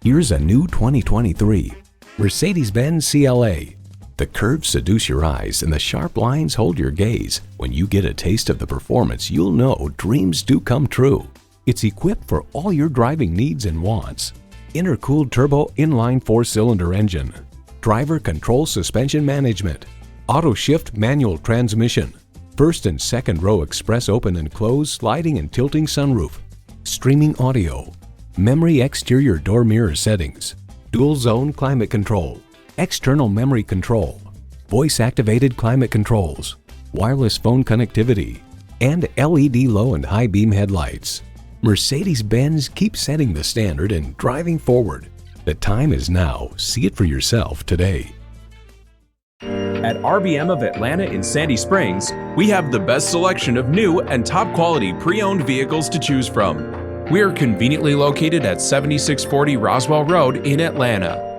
Here's a new 2023 Mercedes-Benz CLA. The curves seduce your eyes and the sharp lines hold your gaze. When you get a taste of the performance, you'll know dreams do come true. It's equipped for all your driving needs and wants. Intercooled turbo inline 4-cylinder engine, driver control suspension management, auto shift manual transmission, first and second row express open and close sliding and tilting sunroof, streaming audio, memory exterior door mirror settings, dual zone climate control, external memory control, voice activated climate controls, wireless phone connectivity, and LED low and high beam headlights. Mercedes-Benz keeps setting the standard and driving forward. The time is now. See it for yourself today. At RBM of Atlanta in Sandy Springs, we have the best selection of new and top quality pre-owned vehicles to choose from. We are conveniently located at 7640 Roswell Road in Atlanta.